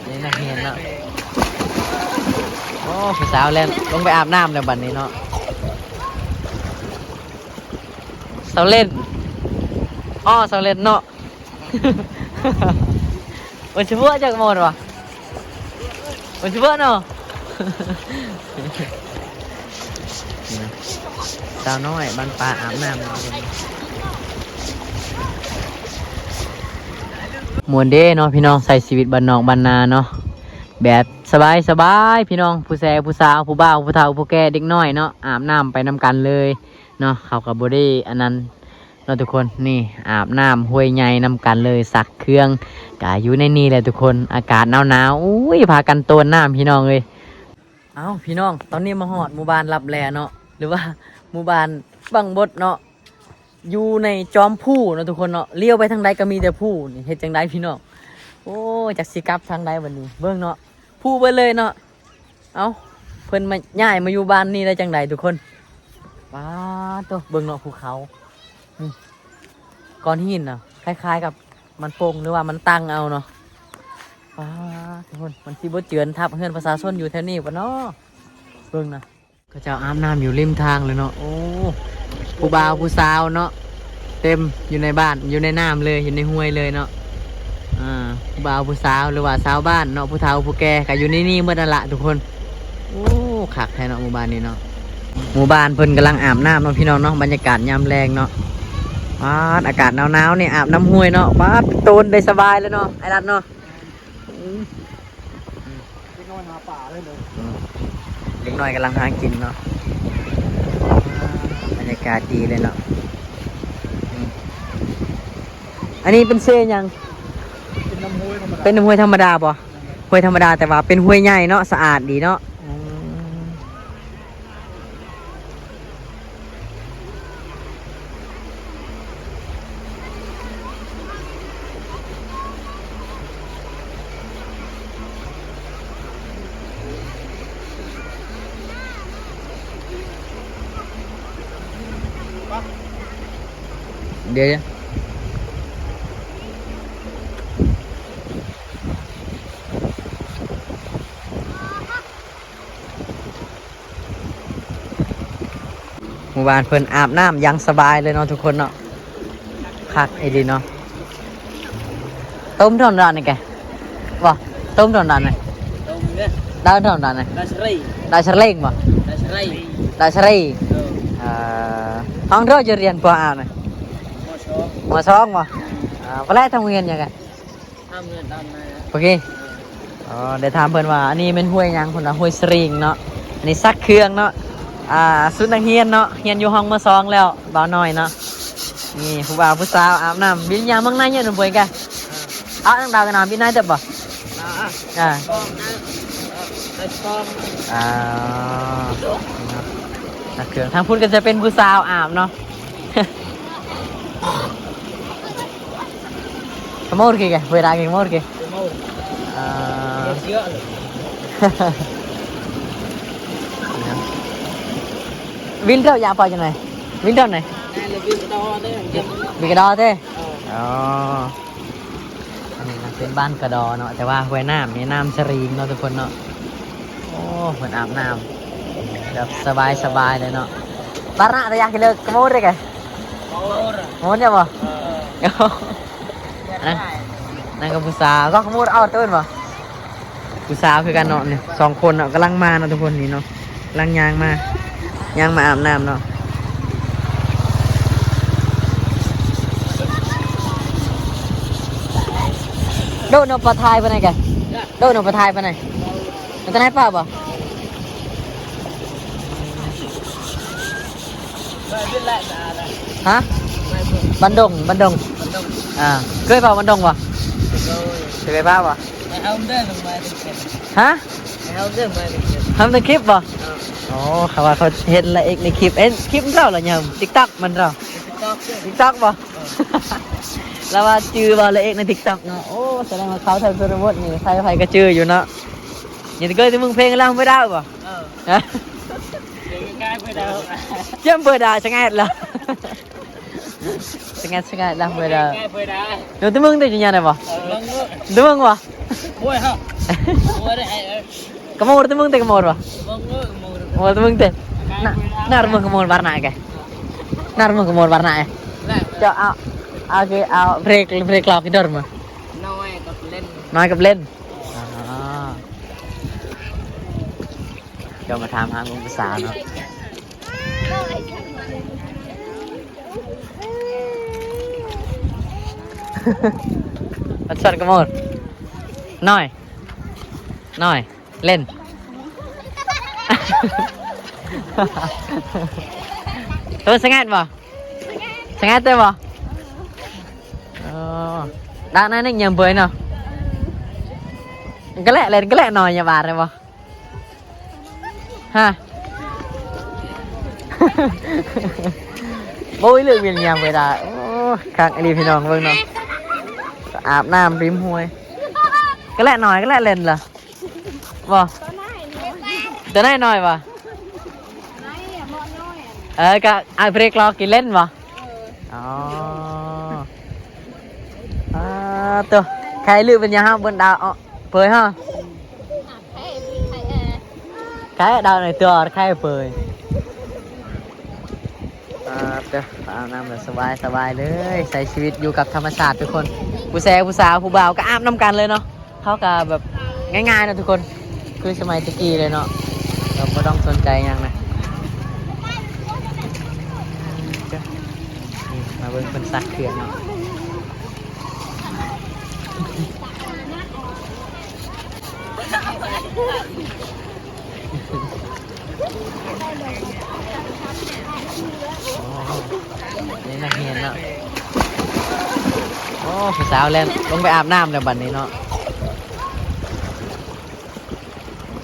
นี่นักเรียนเนาะโอ้ผู้สาวเล่นลงไปอาบน้ำแล้วบัดนี้เนาะสาวเล่นอ้อสาวเล่นเนาะวันชิบะจากหมดวะวันชิบะเนาะสาวน้อยบ้านป่าอาบน้ำมวนเด้เนาะพี่น้องใส่ชีวิตบ้านนอกบ้านนาเนาะแบบสบายสบายพี่น้องผู้แซ่ผู้สาวผู้บ่าวผู้เฒ่าผู้แก่เด็กน้อยเนาะอาบน้ำไปนำกันเลยเนาะเขากับบอดี้อันนั้นเราทุกคนนี่อาบน้ำห้วยใหญ่นำกันเลยสักเครื่องกะอยู่ในนี่แหละทุกคนอากาศหนาวอุ้ยพากันโตนน้ำพี่น้องเลยเอ้าพี่น้องตอนนี้มาหอดหมู่บ้านรับแลเนาะหรือว่าหมู่บ้านบังบดเนาะอยู่ในจอมผู้เนาะทุกคนเนาะเลี้ยวไปทางใดก็มีแต่ผู้นี่เฮ็ดจังไดพี่น้องโอ้จากสิกลับทางใดวันนี้เบิ่งเนาะผู้ไปเลยเนาะเอ้าเพิ่นมาย้ายมาอยู่บ้านนี่ได้จังไดทุกคนว้าตัวเบิ่งเนาะภูเขาก้อนหินเนาะคล้ายๆกับมันโป่งหรือว่ามันตั้งเอาเนาะว้าทุกคนมันสิบ่เจือนทับเฮือนประชาชนอยู่แถวนี้ปะเนาะเบิ่งนะก็เจ้าอาบน้ำอยู่ริมทางเลยเนาะโอ้ผู้บ่าวผู้สาวเนาะเต็มอยู่ในบ้านอยู่ในน้ำเลยอยู่ในห้วยเลยเนาะผู้บ่าวผู้สาวหรือว่าสาวบ้านเนาะผู้เฒ่าผู้แก่ก็อยู่ในนี่เมื่อนั่นละทุกคนโอ้คักแท้เนาะหมู่บ้านนี้เนาะหมู่บ้านเพิ่นกำลังอาบน้ำเนาะพี่น้องเนาะบรรยากาศยามแรงเนาะอากาศหนาวๆนี่อาบน้ำห้วยเนาะโตนได้สบายเลยเนาะไอ้รัดเนาะเด็กน้อยหาป่าเลยเด็กน้อยกำลังหากินเนาะบรรยากาศดีเลยเนาะอันนี้เป็นเซ่ยังเป็นน้ำห้วยธรรมดาป่ะห้วยธรรมดาแต่ว่าเป็นห้วยใหญ่เนาะสะอาดดีเนาะเดี๋ยวหมู่บ้านเพิ่นอาบน้ำยังสบายเลยเนาะทุกคนเนาะคักไอ้ดีเนาะต้มถอนดานนี่แกบ่ต้มถอนดานนี่ดาวถอนดานนี่ดาชะเล่งบ่ดาชะเล่ห้องเท่าจะเรียนปอาบนี่มสองบ่ไปไล่ทำเงินยังไงทำเงินตอนไหนโอเคเดี๋ยวถามเพิ่นว่าอันนี้เป็นห้วยยังคนละห้วยสริงเนาะอันนี้ซักเครื่องเนาะสุดนักเฮียนเนาะเฮียนอยู่ห้องมสองแล้วบ่าวน้อยเนาะนี่ผู้บ่าวผู้สาวอาบน้ำบินยามเมืองในเนี่ยหนุ่มป่วยกันนั่งดาวกันน้ำบินในเต็มบ่ซักเครื่องทางพุ่นก็จะเป็นผู้สาวอาบเนาะKemur kì kìa, về đại kìa kemur kìa. Vin đâu dạ bao nhiêu này? Vin đâu này? Vì cái đo thế. Này làเป็นบ้านกระดอเนาะแต่ว่าห้วยน้ำนี่น้ำสรีนเนาะทุกคนเนาะโอ้เหมือนอาบน้ำแบบสบายเลยเนาะบ้านน่ะแต่อยากกินเลยกระโมดเลยแกกระโมดเนี่ยบ่นั่นก็ผู้สาวก็ขโมยเอาเต้นป่ะผู้สาวคือกันเนาะเนี่ยสองคนเนาะกำลังมาเนาะทุกคนนี่เนาะกำลังยางมาอาบน้ำเนาะโดนเอาปลาไทยไปไหนกันโดนเอาปลาไทยไปไหนมันจะไหนป่ะป่ะฮะบันดงเคยเปล่าบันดงป่ะเคยไปป่ะป่ะฮะทำในคลิปป่ะอ๋อเขาว่าเขาเห็นอะไรเอกในคลิปคลิปเราเหรอเนี่ยติ๊กต็อกมันเราติ๊กต็อกป่ะแล้วว่าจื้อว่าอะไรเอกในติ๊กต็อกเนาะโอ้แสดงว่าเขาทำโปรโมทนี่ใครก็จื้ออยู่เนาะอย่างที่เคยที่มึงเพลงล่างไม่ได้ป่ะ Jam beda sangat lah. Sangat lah beda. Yo temung tu nya apa? Temung apa? Boy ha. Boy dah. Kemur temung tu kemur apa? Kemur temung tu. Nar mung kemur warna ke? Nar mung kemur warna eh. Cho ao cái ao break lọc cái đợt mà. Nói cặp lên. Cho mà tham hàng cũng xả nó. Bắt cái môn. Nói, lên. Tôi sangat vào. Sangat tôi vào. Đã nói nó nhầm với nào. Cái lẹ lên, cái lẹ nòi nhà bà này vào. Ha. Bôi lượng miền nhầm với đã. Khắc đi phi nòng vâng nào. Áp nam rím huôi. Cái lẹ nòi, cái lẹ lên là. Vào. Tới này nòi vào. Cả ai break lo kì lên vào. Tuh, kayak lu punya ha bên đào phơi ha. Cái đào này tuh kayak phơi. Tuh, อาบน้ำแบบสบายเลยใช้ชีวิตอยู่กับธรรมชาติทุกคนผู้แซ่ผู้สาวผู้บ่าวก็อาบน้ำกันเลยเนาะเขาก็แบบง่ายๆนะทุกคนคือสมัยตะกี้เลยเนาะเราไม่ต้องสนใจยังนะมาเบิ่งคนซักเขื่อนเนาะนี่นักเรียนเนาะโอ้ผู้สาวเล่นลงไปอาบน้ำแล้วบัดนี้เนาะ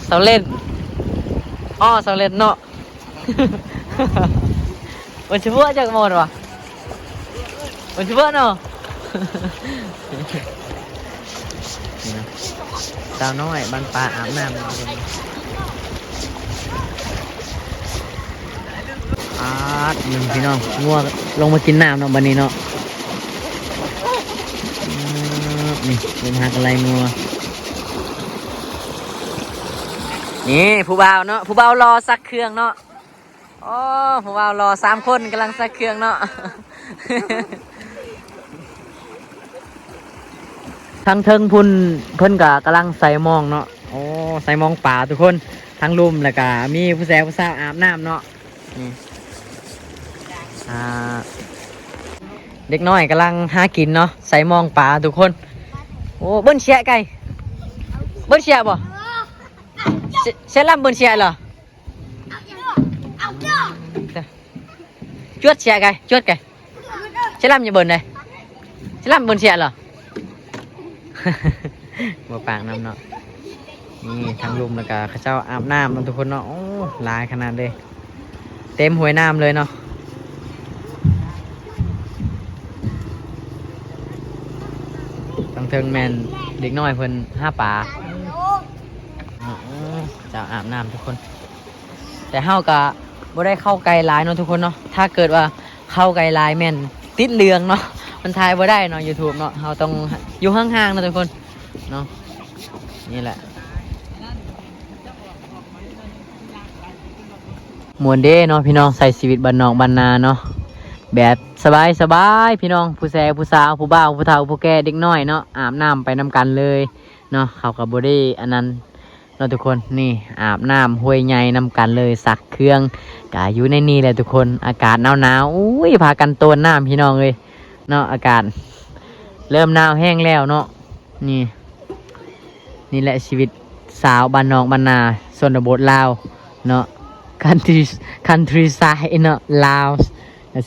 สาวเล่นสาวเล่นเนาะ วันชั่วจากหมดวะวันชั่วเนาะ นี่นะสาวน้อยบ้านป่าอาบน้ำหนึ่งพี่น้องงัวลงมากินน้ำเนาะบันนี้เนาะนี่เป็นหากอะไรงัวนี่ผู้บ่าวเนาะผู้บ่าวรอซักเครื่องเนาะโอ้ผู้บ่าวรอ3 คนกำลังซักเครื่องเนาะ ทั้งเทิงพุ่นเพิ่นก็กำลังใส่มองเนาะโอ้ใส่มองป่าทุกคนทั้งลุ่มแล้วก็มีผู้แซ่ผู้สาวอาบน้ำเนาะนี่เด็กน้อยกำลังหากินเนาะใส่มองป่าทุกคนโอ้เบิ้ลเชียไก่เบิ้ลเชียบ่เชียลำเบิ้ลเชียเหรอจวดเชียไก่จวดไก่เชียลำอย่าเบิ้ลเลยเชียลำเบิ้ลเชียเหรอ บ่ปากน้ำเนาะนี่ทั้งลุมแล้วก็เขาเจ้าอาบน้ำมันทุกคนเนาะโอ้ลายขนาดเลยเต็มห้วยน้ำเลยเนาะตั้งเทิงแมนเด็กน้อยเพิ่น5 ป่าเจ้าอาบน้ำทุกคนแต่เฮาก็บ่ได้เข้าไกลหลายเนาะทุกคนเนาะถ้าเกิดว่าเข้าไกลหลายแม่นติดเรืองเนาะมันถ่ายบ่ได้เนาะ YouTube เนาะเฮาต้องอยู่ห่างๆนะทุกคนเนาะนี่แหละมวนเด้เนาะพี่น้องใส่ชีวิตบ้านนอกบ้านนาเนาะแบบสบายพี่น้องผู้แซ่ผู้สาวผู้บ่าวผู้เฒ่าผู้แก่เด็กน้อยเนาะอาบน้ำไปนำกันเลยเนาะเขาก็บ่ได้อันนั้นเนาะทุกคนนี่อาบน้ำห้วยใหญ่นำกันเลยซักเครื่องก็อยู่ในนี่แหละทุกคนอากาศหนาวๆอุ้ยพากันโตนน้ำพี่น้องเลยเนาะอากาศเริ่มหนาวแห้งแล้วเนาะนี่แหละชีวิตสาวบ้านนอกบ้านนาชนบทลาวเนาะcountry side เนาะลาว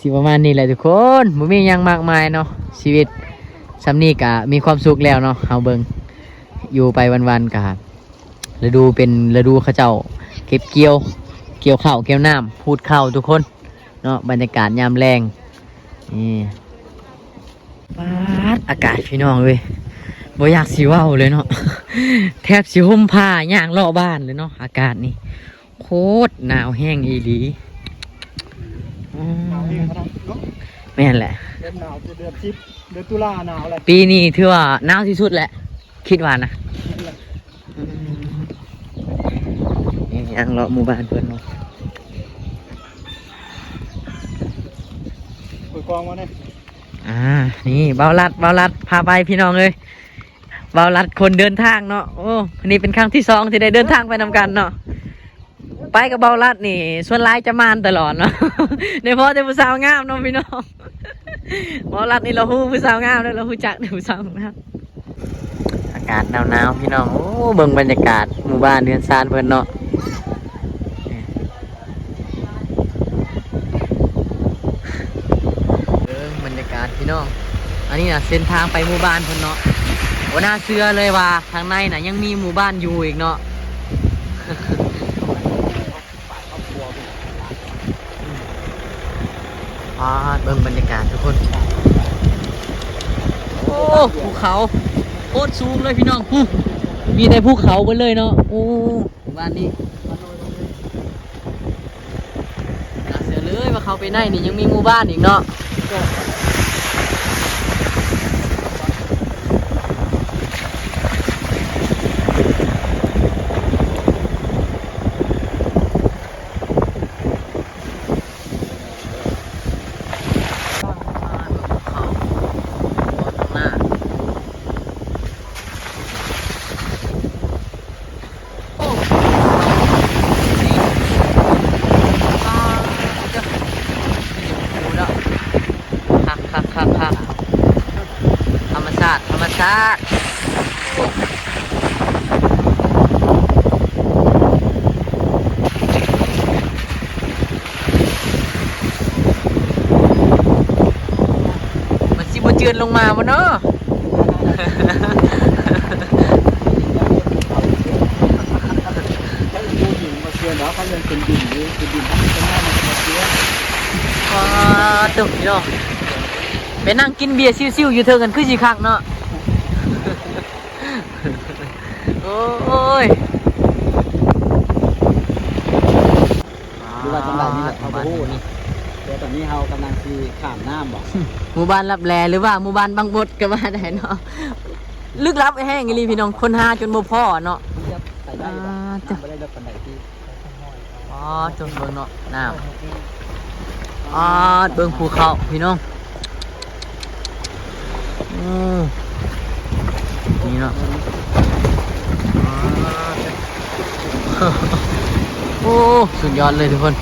สิประมาณนี้แหละทุกคนบ่มีหยังมากมายเนาะชีวิตสำนี้ก็มีความสุขแล้วเนาะเฮาเบิ่งอยู่ไปวันๆก็ฤดูเป็นฤดูเขาเจ้าเก็บเกี่ยวข้าวเกี่ยวน้ำพูดข้าวทุกคนเนาะบรรยากาศยามแรงนี่อากาศพี่น้องเว้ยบ่อยากสิเว้าเลยเนาะ แทบสิห่มผ้าย่างเลาะบ้านเลยเนาะอากาศนี่โคตรหนาวแห้งอีหลี เพลงเขาทำเนาะ แม่นแหละ เดือนหนาวเดือน10เดือนตุลาหนาวอะไร ปีนี้ถือว่าหนาวที่สุดแหละ คิดว่านะนี่ยังเลาะหมู่บ้านเพื่อนเนาะ คุยกองมาเนี่ย นี่เบาลัดพาไปพี่น้องเลยเบาลัดคนเดินทางเนาะโอ้อันนี้เป็นครั้งที่2ที่ได้เดินทางไปนำกันเนาะไปกับเบาลัดนี่ส่วนร้ายจะมานตลอดเนาะ เดี๋ยวพอจะผู้สาวงามเนาะพี่น้องเบาลัดนี่เราฮู้ผู้สาวงามแล้วเราฮู้จักผู้สาวงามอากาศหนาวๆพี่น้องโอ้เบิ่งบรรยากาศหมู่บ้านเรือนซานเพิ่นเนาะบรรยากาศพี่น้องอันนี้นะเส้นทางไปหมู่บ้านเพิ่นเนาะว่าน่าเชื่อเลยว่าทางในน่ะยังมีหมู่บ้านอยู่อีกเนาะ เบิ่งบรรยากาศทุกคนโอ้ภูเขาโคตรสูงเลยพี่น้องมีแต่ภูเขากันเลยเนาะโอ้หมู่บ้านนี้น่าเชื่อเลยว่าเขาไปไหนนี่ยังมีหมู่บ้านอีกเนาะ ค่ะธรรมชาติมันสิบ่เจือนลงมาบ่เนาะ ถ้าดูหินมาเชื่อเนาะเขาเรียนเป็นดินหรือเป็นดินที่เป็นหน้ามันมาเชื่อ ตึกพี่น้องไปนั่งกินเบียร์ซิ่วๆอยู่เทิงกันคือสิคักเนาะ โอ้ย หรือว่าจังไรนี่แหละเขาพูดนี่แต่ตอนนี้เขากำลังคือข้ามน้ำบอก หมู่บ้านรับแลหรือว่าหมู่บ้านบางบดก็ว่าได้เนาะลึกลับแห้งอีหลีพี่น้องคนหาจนบ่พอเนาะ มันจะไปได้หรือเปล่าน้ำไม่ได้รถปันไดที่ จนเบิ่งเนาะน้ำเบิ่งภูเขาพี่น้องนี่เนาะโอ้สุดยอดเลยทุกคน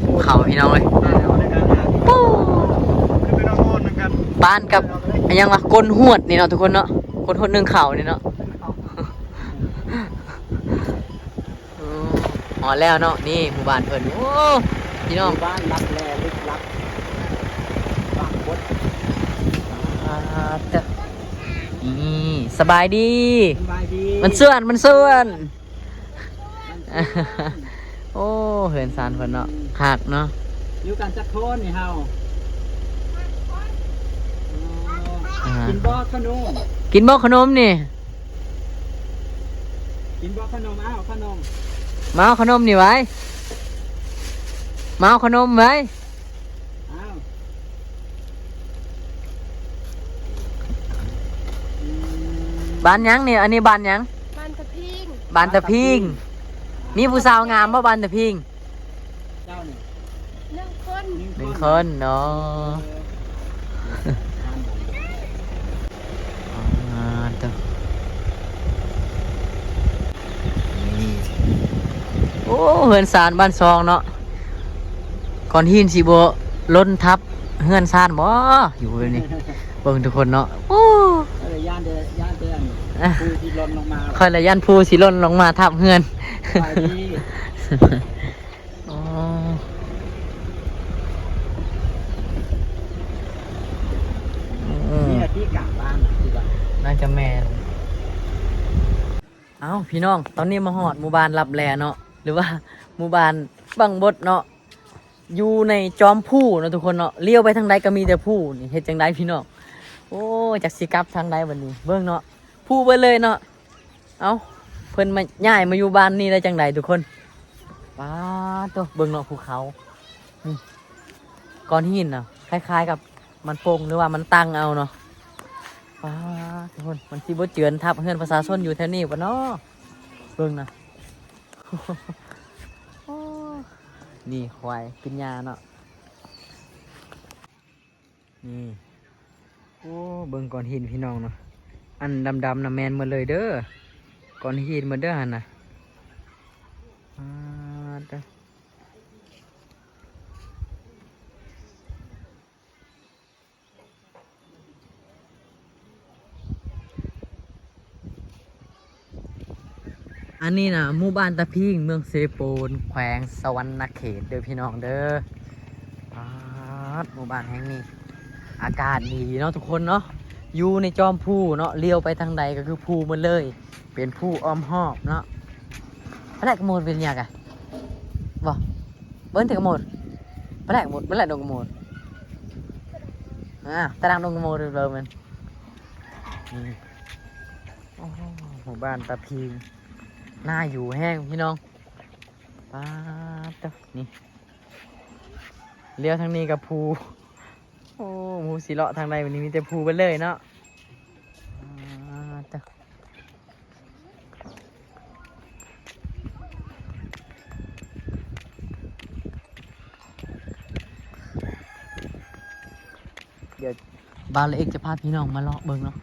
ภูเขาพี่น้องเลยปู้บ้านกับอันยังวะก้นหวดนี่เนาะทุกคนเนาะก้นหวดหนึ่งเข่านี่เนาะอ๋อแล้วเนาะนี่หมู่บ้านเพิ่นโอ้พี่น้อง บ้านรับแลลึกลับปากบด จ้ะนี่สบายดี สบายดี มันส่วนโอ้เหินซานเพิ่นเนาะหักเนาะ อยู่กันจักโคนนี่เฮากินบ่ขนม กินบ่ขนมนี่ กินบ่ขนมอ้าวขนม มาเอาขนมนี่ไว้มาเอาขนมไว้ อ้าว บ้านหยังนี่อันนี้บ้านหยัง บ้านตะพิง บ้านตะพิงมีผู้สาวงามบ่บ้านตะพิง เจ้านี่ 1 คน หนึ่งคนเนาะจ้ะนี่โอ้เหินซานบ้านซองเนาะก่อนหินสิบ่ล้นทับเฮือนซานบ่อยู่เลยนี่เบิ่งทุกคนเนาะโอ้ อะไรย่านเดือนปูที่ลนลงมา ค่อยละยันภูสิล้นลงมาทับเฮือน ไปดี อ๋อ นี่แหละที่กลางบ้านดีกว่า น่าจะแมนเอ้าพี่น้องตอนนี้มาหอดหมู่บ้านรับแลเนาะหรือว่าหมู่บ้านบังบดเนาะอยู่ในจอมผู้เนาะทุกคนเนาะเลี้ยวไปทางใดก็มีแต่ผู้นี่เฮ็ดจังไดพี่น้องโอ้จากสิกลับทางใดวันนี้เบิ่งเนาะผู้ไปเลยเนาะเอ้า พิ่นมาย้ายมาอยู่บ้านนี่ได้จังไดทุกคนป้าตัวเบิ่งเนาะภูเขานี่ก้อนหินน่ะคล้ายๆกับมันโป่งหรือว่ามันตั้งเอาเนาะป้าทุกคนมันสิบ่เจือนทับเฮือนประชาชนอยู่แถวนี้บ่เนาะเบิ่งนะ นี่ควายกินยาเนาะนี่โอ้เบิ่งก้อนหินพี่น้องเนาะอันดำๆน่ะแมนหมดเลยเด้อก้อนหินหมดเด้อหั่นน่ะเด้ออันนี้นะหมู่บ้านตะพิงเมืองเซโปนแขวงสวรรณเขตเด้อพี่น้องเด้อหมู่บ้านแห่งนี้อากาศดีเนาะทุกคนเนาะอยู่ในจอมภูเนาะเลี้ยวไปทางใดก็คือภูมันเลยเป็นภูอ้อมหอบเนาะพระแรกกระโมดเป็นยังไงบ่เบิ้ลถึงกระโมดพระแรกกระโมดพระแรกโดนกระโมดตารางโดนกระโมดเลยมันโอ้โหหมู่บ้านตะพิงน่าอยู่แห้งพี่น้องป้าดนี่เลี้ยวทางนี้กับภูโอ้ภูสีเลาะทางใดวันนี้มีแต่ภูไปเลยเนาะเดี๋ยวบาวละเอกจะพาพี่น้องมาเลาะเบิ่งเนาะ